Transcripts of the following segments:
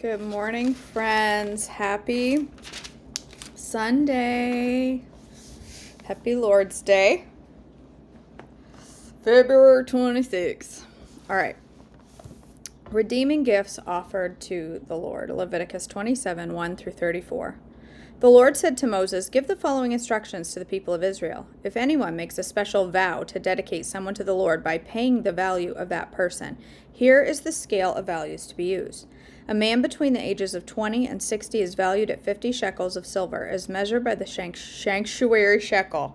Good morning, friends. Happy Sunday. Happy Lord's Day. February 26th. All right. Redeeming gifts offered to the Lord. Leviticus 27, 1 through 34. The Lord said to Moses, "Give the following instructions to the people of Israel. If anyone makes a special vow to dedicate someone to the Lord by paying the value of that person, here is the scale of values to be used. A man between the ages of 20 and 60 is valued at 50 shekels of silver, as measured by the sanctuary shekel.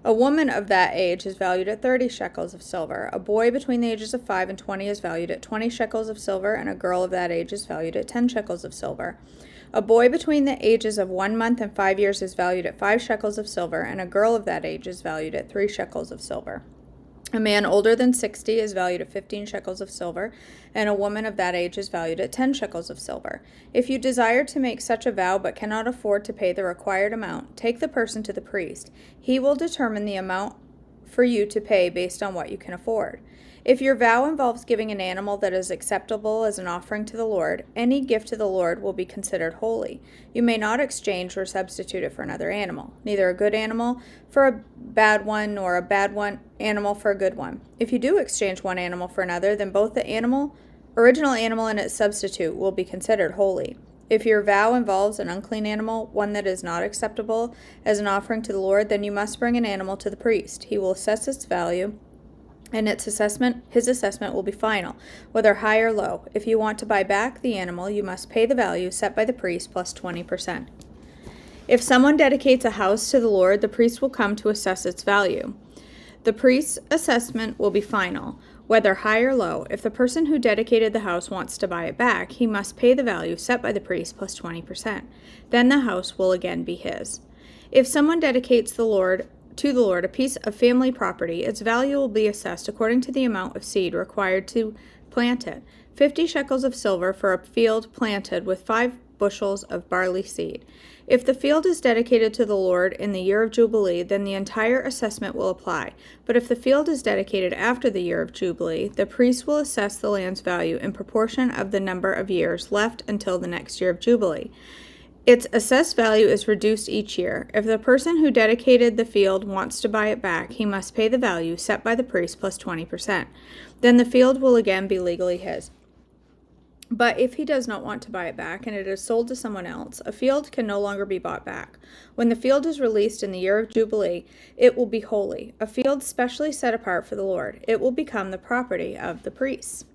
A woman of that age is valued at 30 shekels of silver. A boy between the ages of 5 and 20 is valued at 20 shekels of silver, and a girl of that age is valued at 10 shekels of silver. A boy between the ages of 1 month and 5 years is valued at 5 shekels of silver, and a girl of that age is valued at 3 shekels of silver. A man older than 60 is valued at 15 shekels of silver, and a woman of that age is valued at 10 shekels of silver. If you desire to make such a vow but cannot afford to pay the required amount, take the person to the priest. He will determine the amount for you to pay based on what you can afford. If your vow involves giving an animal that is acceptable as an offering to the Lord, any gift to the Lord will be considered holy. You may not exchange or substitute it for another animal, neither a good animal for a bad one nor a bad animal for a good one. If you do exchange one animal for another, then both the original animal and its substitute will be considered holy. If your vow involves an unclean animal, one that is not acceptable as an offering to the Lord, then you must bring an animal to the priest. He will assess its value, and his assessment will be final, whether high or low. If you want to buy back the animal, you must pay the value set by the priest plus 20%. If someone dedicates a house to the Lord, the priest will come to assess its value. The priest's assessment will be final, whether high or low. If the person who dedicated the house wants to buy it back, he must pay the value set by the priest plus 20%. Then the house will again be his. If someone dedicates to the Lord a piece of family property, its value will be assessed according to the amount of seed required to plant it. 50 shekels of silver for a field planted with 5 bushels of barley seed. If the field is dedicated to the Lord in the year of Jubilee, then the entire assessment will apply. But if the field is dedicated after the year of Jubilee, the priest will assess the land's value in proportion of the number of years left until the next year of Jubilee. Its assessed value is reduced each year. If the person who dedicated the field wants to buy it back, he must pay the value set by the priest plus 20%. Then the field will again be legally his. But if he does not want to buy it back and it is sold to someone else, a field can no longer be bought back. When the field is released in the year of Jubilee, it will be holy, a field specially set apart for the Lord. It will become the property of the priests.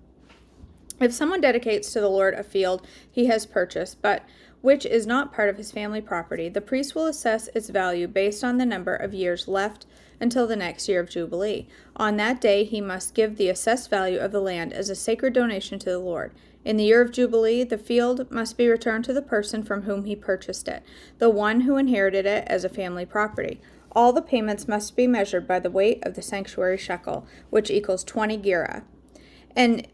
If someone dedicates to the Lord a field he has purchased, but which is not part of his family property, the priest will assess its value based on the number of years left until the next year of Jubilee. On that day, he must give the assessed value of the land as a sacred donation to the Lord. In the year of Jubilee, the field must be returned to the person from whom he purchased it, the one who inherited it as a family property. All the payments must be measured by the weight of the sanctuary shekel, which equals 20 gerah. And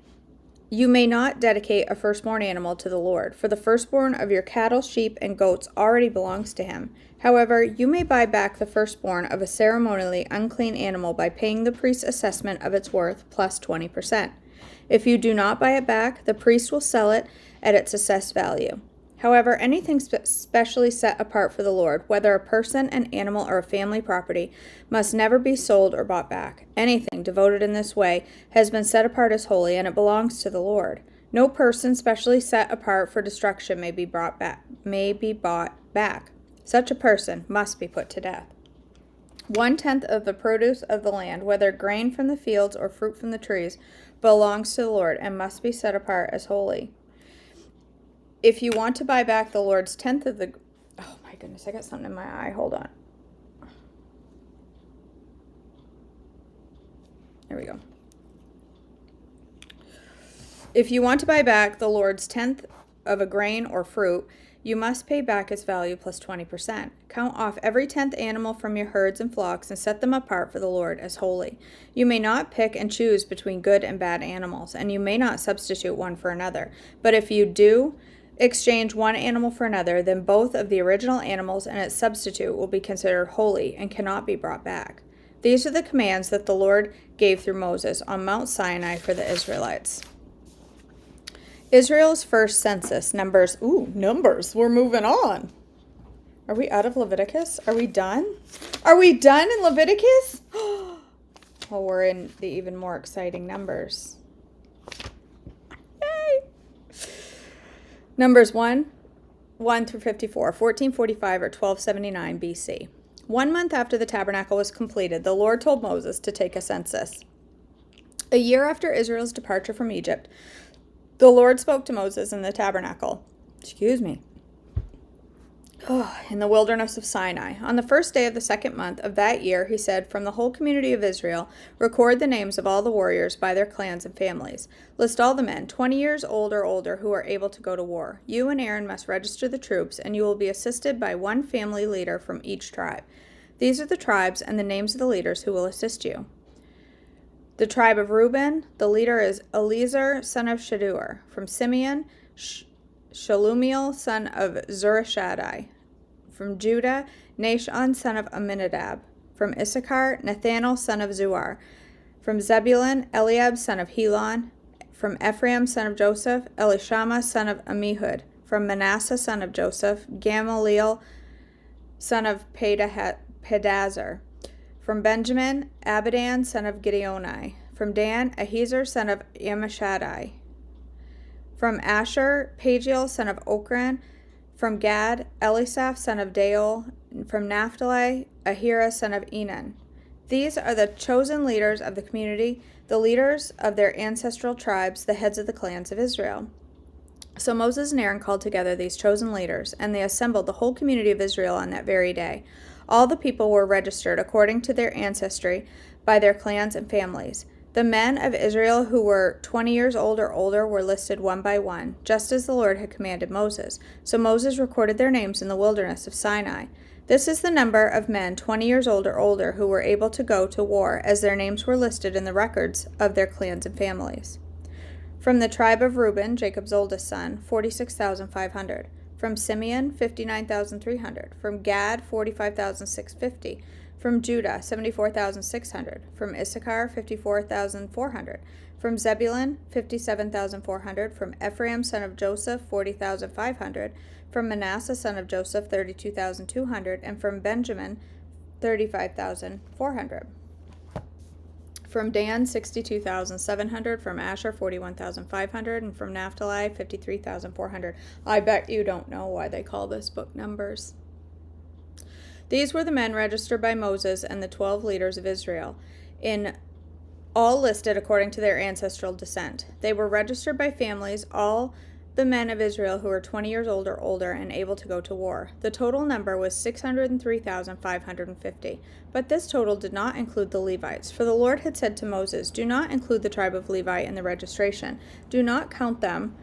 you may not dedicate a firstborn animal to the Lord, for the firstborn of your cattle, sheep, and goats already belongs to him. However, you may buy back the firstborn of a ceremonially unclean animal by paying the priest's assessment of its worth plus 20%. If you do not buy it back, the priest will sell it at its assessed value. However, anything specially set apart for the Lord, whether a person, an animal, or a family property, must never be sold or bought back. Anything devoted in this way has been set apart as holy, and it belongs to the Lord. No person specially set apart for destruction may be bought back. Such a person must be put to death. 1/10 of the produce of the land, whether grain from the fields or fruit from the trees, belongs to the Lord and must be set apart as holy. If you want to buy back the Lord's 10th of the... Oh my goodness, I got something in my eye. Hold on. There we go. If you want to buy back the Lord's 10th of a grain or fruit, you must pay back its value plus 20%. Count off every 10th animal from your herds and flocks and set them apart for the Lord as holy. You may not pick and choose between good and bad animals, and you may not substitute one for another. But if you do exchange one animal for another, then both of the original animals and its substitute will be considered holy and cannot be brought back. These are the commands that the Lord gave through Moses on Mount Sinai for the Israelites. Israel's first census, Numbers. Ooh, Numbers. We're moving on. Are we out of Leviticus? Are we done? Are we done in Leviticus? Well, we're in the even more exciting Numbers. Yay! Numbers 1 through 54, 1445 or 1279 BC. 1 month after the tabernacle was completed, the Lord told Moses to take a census. A year after Israel's departure from Egypt, the Lord spoke to Moses in the tabernacle. In the wilderness of Sinai. On the first day of the second month of that year, he said, "From the whole community of Israel, record the names of all the warriors by their clans and families. List all the men, 20 years old or older, who are able to go to war. You and Aaron must register the troops, and you will be assisted by one family leader from each tribe. These are the tribes and the names of the leaders who will assist you. The tribe of Reuben, the leader is Eliezer, son of Shadur. From Simeon, Shalumiel, son of Zurishaddai. From Judah, Nashon, son of Amminadab. From Issachar, Nathanael, son of Zuar. From Zebulun, Eliab, son of Helon. From Ephraim, son of Joseph, Elishama, son of Ammihud. From Manasseh, son of Joseph, Gamaliel, son of Pedazar. From Benjamin, Abidan, son of Gideoni. From Dan, Ahiezer, son of Ammishaddai. From Asher, Pagiel, son of Okran. From Gad, Elisaph, son of Daol. From Naphtali, Ahira, son of Enan. These are the chosen leaders of the community, the leaders of their ancestral tribes, the heads of the clans of Israel." So Moses and Aaron called together these chosen leaders, and they assembled the whole community of Israel on that very day. All the people were registered according to their ancestry by their clans and families. The men of Israel who were 20 years old or older were listed one by one, just as the Lord had commanded Moses. So Moses recorded their names in the wilderness of Sinai. This is the number of men 20 years old or older who were able to go to war, as their names were listed in the records of their clans and families. From the tribe of Reuben, Jacob's oldest son, 46,500. From Simeon, 59,300. From Gad, 45,650. From Judah, 74,600. From Issachar, 54,400. From Zebulun, 57,400. From Ephraim, son of Joseph, 40,500. From Manasseh, son of Joseph, 32,200. And from Benjamin, 35,400. From Dan, 62,700. From Asher, 41,500. And from Naphtali, 53,400. I bet you don't know why they call this book Numbers. These were the men registered by Moses and the 12 leaders of Israel, in all listed according to their ancestral descent. They were registered by families, all the men of Israel who were 20 years old or older and able to go to war. The total number was 603,550. But this total did not include the Levites, for the Lord had said to Moses, "Do not include the tribe of Levi in the registration. Do not count them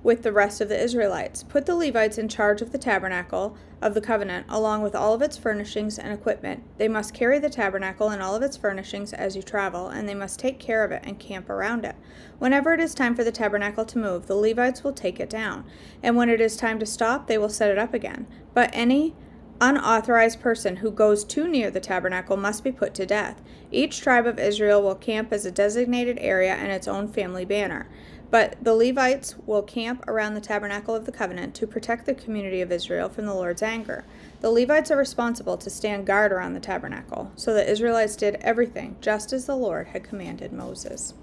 with the rest of the Israelites. Put the Levites in charge of the tabernacle of the covenant, along with all of its furnishings and equipment. They must carry the tabernacle and all of its furnishings as you travel, and they must take care of it and camp around it. Whenever it is time for the tabernacle to move, the Levites will take it down, and when it is time to stop, they will set it up again. But any unauthorized person who goes too near the tabernacle must be put to death. Each tribe of Israel will camp as a designated area and its own family banner. But the Levites will camp around the tabernacle of the covenant to protect the community of Israel from the Lord's anger. The Levites are responsible to stand guard around the tabernacle." So the Israelites did everything just as the Lord had commanded Moses.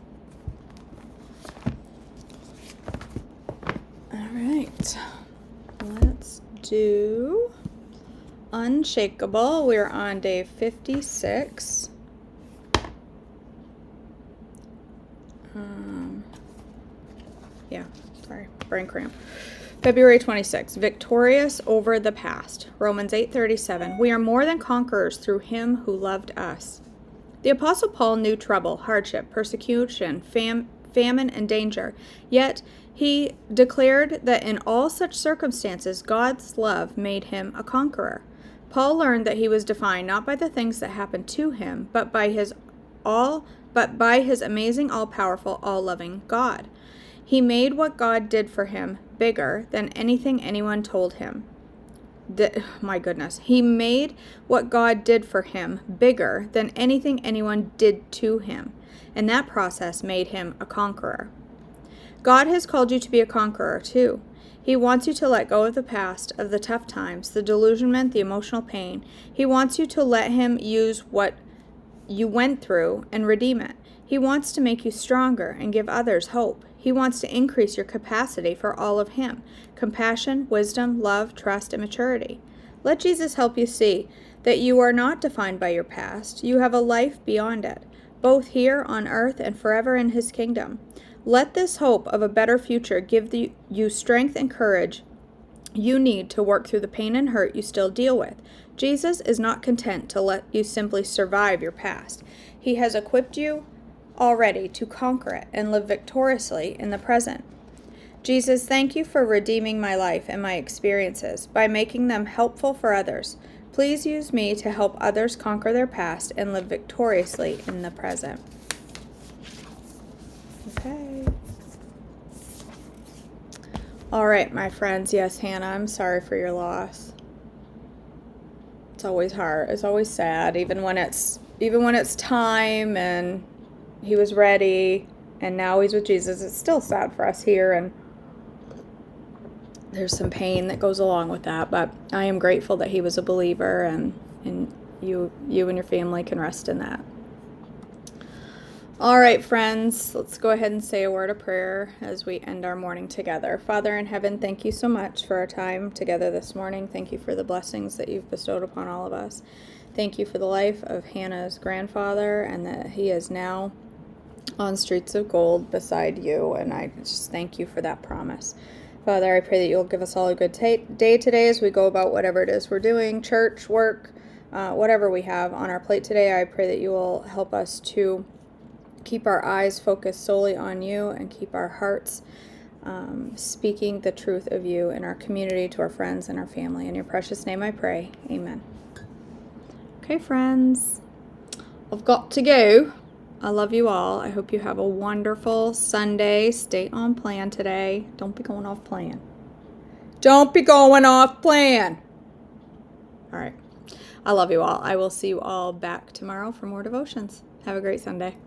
All right, let's do Unshakable. We're on day 56. Brain cramp. February 26th, victorious over the past. Romans 8:37. We are more than conquerors through him who loved us. The Apostle Paul knew trouble, hardship, persecution, famine, and danger. Yet he declared that in all such circumstances, God's love made him a conqueror. Paul learned that he was defined not by the things that happened to him, but by his amazing, all-powerful, all-loving God. He made what God did for him bigger than anything anyone told him. He made what God did for him bigger than anything anyone did to him, and that process made him a conqueror. God has called you to be a conqueror, too. He wants you to let go of the past, of the tough times, the delusionment, the emotional pain. He wants you to let Him use what you went through and redeem it. He wants to make you stronger and give others hope. He wants to increase your capacity for all of Him: compassion, wisdom, love, trust, and maturity. Let Jesus help you see that you are not defined by your past. You have a life beyond it, both here on earth and forever in His kingdom. Let this hope of a better future give you strength and courage you need to work through the pain and hurt you still deal with. Jesus is not content to let you simply survive your past. He has equipped you already to conquer it and live victoriously in the present. Jesus, thank you for redeeming my life and my experiences by making them helpful for others. Please use me to help others conquer their past and live victoriously in the present. Okay. All right, my friends. Yes, Hannah, I'm sorry for your loss. It's always hard. It's always sad, even when it's time and he was ready and now he's with Jesus. It's still sad for us here, and there's some pain that goes along with that, but I am grateful that he was a believer, and you and your family can rest in that. All right, friends, let's go ahead and say a word of prayer as we end our morning together. Father in heaven, thank you so much for our time together this morning. Thank you for the blessings that you've bestowed upon all of us. Thank you for the life of Hannah's grandfather, and that he is now on streets of gold beside you, and I just thank you for that promise. Father, I pray that you'll give us all a good day today as we go about whatever it is we're doing, church, work, whatever we have on our plate today. I pray that you will help us to keep our eyes focused solely on you and keep our hearts speaking the truth of you in our community, to our friends and our family. In your precious name I pray. Amen. Okay, friends, I've got to go. I love you all. I hope you have a wonderful Sunday. Stay on plan today. Don't be going off plan. Don't be going off plan. All right. I love you all. I will see you all back tomorrow for more devotions. Have a great Sunday.